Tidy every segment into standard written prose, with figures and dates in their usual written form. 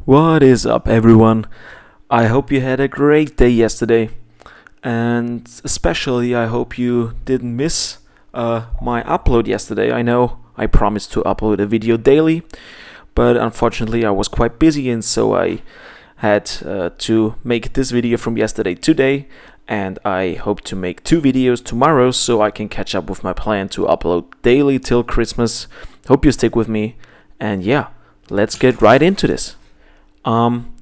What is up, everyone? I hope you had a great day yesterday, and especially I hope you didn't miss my upload yesterday. I know I promised to upload a video daily, but unfortunately I was quite busy, and so I had to make this video from yesterday today, and I hope to make two videos tomorrow so I can catch up with my plan to upload daily till Christmas. Hope you stick with me, and yeah, let's get right into this. Um,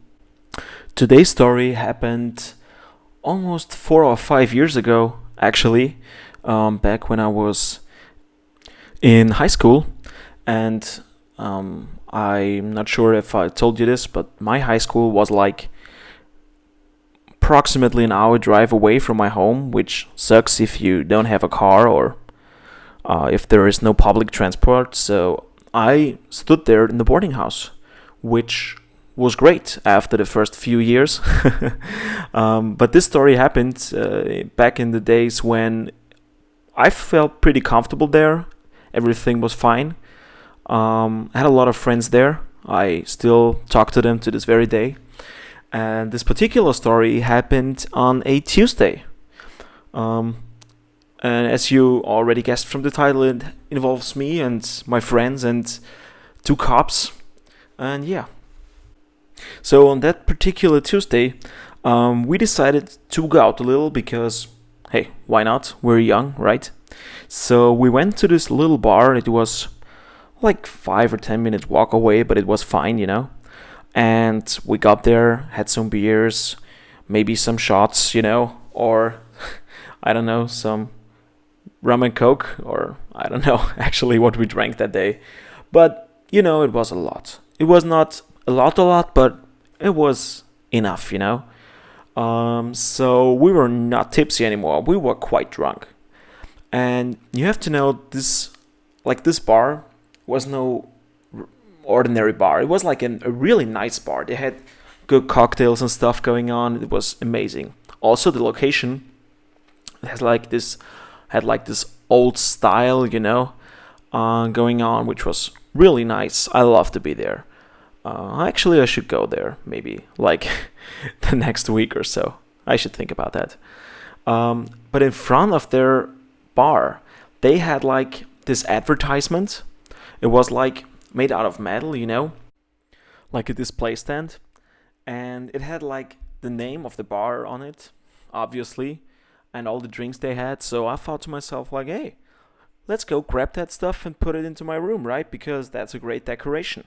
Today's story happened almost 4 or 5 years ago, actually, back when I was in high school. And I'm not sure if I told you this, but my high school was like approximately an hour drive away from my home, which sucks if you don't have a car or if there is no public transport. So I stood there in the boarding house, which was great after the first few years. But this story happened back in the days when I felt pretty comfortable there. Everything was fine. I had a lot of friends there. I still talk to them to this very day. And this particular story happened on a Tuesday. Um, and as you already guessed from the title, it involves me and my friends and two cops. And yeah, so on that particular Tuesday, we decided to go out a little because, hey, why not? We're young, right? So we went to this little bar. It was like 5 or 10 minutes walk away, but it was fine. And we got there, had some beers, maybe some shots, or I don't know, some rum and coke, or I don't know actually what we drank that day. But it was a lot. It was not a lot, but it was enough. So we were not tipsy anymore. We were quite drunk. And you have to know this bar was no ordinary bar. It was like a really nice bar. They had good cocktails and stuff going on. It was amazing. Also, the location had like this old style, going on, which was really nice. I love to be there. Actually, I should go there maybe like the next week or so. I should think about that. But in front of their bar, they had like this advertisement. It was like made out of metal, like a display stand. And it had like the name of the bar on it, obviously, and all the drinks they had. So I thought to myself, like, hey, let's go grab that stuff and put it into my room, right? Because that's a great decoration.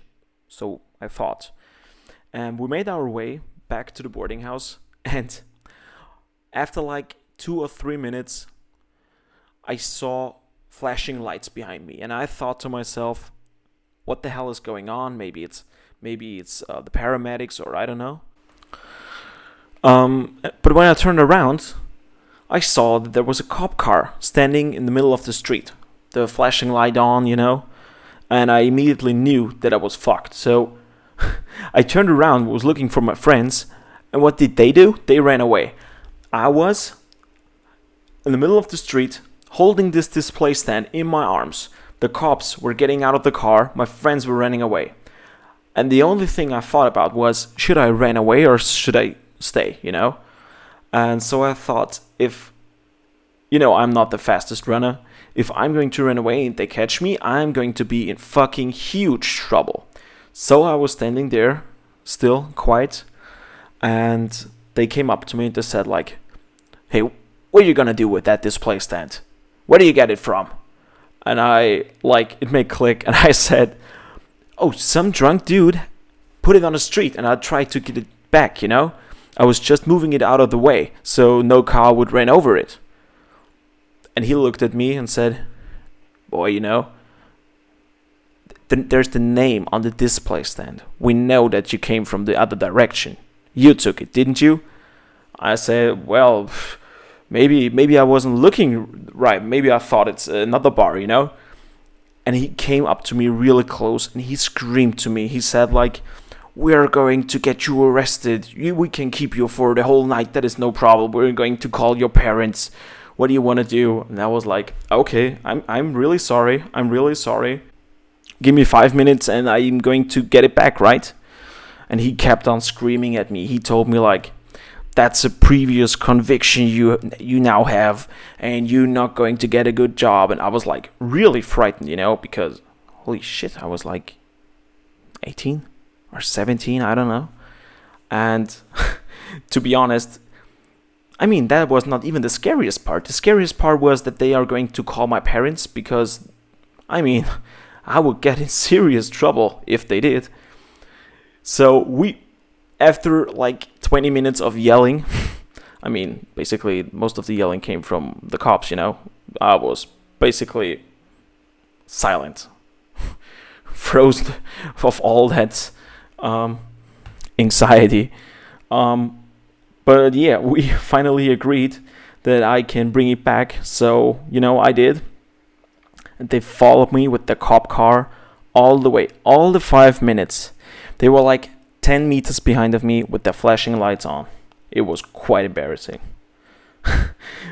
So I thought. And we made our way back to the boarding house. And after like 2 or 3 minutes, I saw flashing lights behind me. And I thought to myself, what the hell is going on? Maybe it's the paramedics, or I don't know. But when I turned around, I saw that there was a cop car standing in the middle of the street. The flashing light on. And I immediately knew that I was fucked. So I turned around, was looking for my friends, and what did they do? They ran away. I was in the middle of the street, holding this display stand in my arms. The cops were getting out of the car, my friends were running away. And the only thing I thought about was, should I run away or should I stay? And so I thought, if I'm not the fastest runner, if I'm going to run away and they catch me, I'm going to be in fucking huge trouble. So I was standing there, still quiet, and they came up to me and they said like, hey, what are you gonna do with that display stand? Where do you get it from? And it made click, and I said, oh, some drunk dude put it on the street, and I tried to get it back. I was just moving it out of the way so no car would run over it. And he looked at me and said, boy, there's the name on the display stand. We know that you came from the other direction. You took it, didn't you? I said, well, maybe I wasn't looking right. Maybe I thought it's another bar. And he came up to me really close and he screamed to me. He said like, we're going to get you arrested. We can keep you for the whole night. That is no problem. We're going to call your parents. What do you want to do? And I was like, okay, I'm really sorry. I'm really sorry. Give me 5 minutes and I'm going to get it back, right? and he kept on screaming at me. He told me like, that's a previous conviction you now have, and you're not going to get a good job. And I was like really frightened, because holy shit, I was like 18 or 17, I don't know. And to be honest, I mean, that was not even the scariest part. The scariest part was that they are going to call my parents, because, I mean, I would get in serious trouble if they did. So after like 20 minutes of yelling, I mean, basically most of the yelling came from the cops, I was basically silent, frozen of all that anxiety. But yeah, we finally agreed that I can bring it back. So, I did. And they followed me with the cop car all the way, all the 5 minutes. They were like 10 meters behind of me with the flashing lights on. It was quite embarrassing.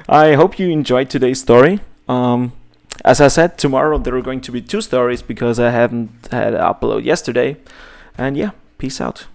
I hope you enjoyed today's story. As I said, tomorrow there are going to be 2 stories because I haven't had an upload yesterday. And yeah, peace out.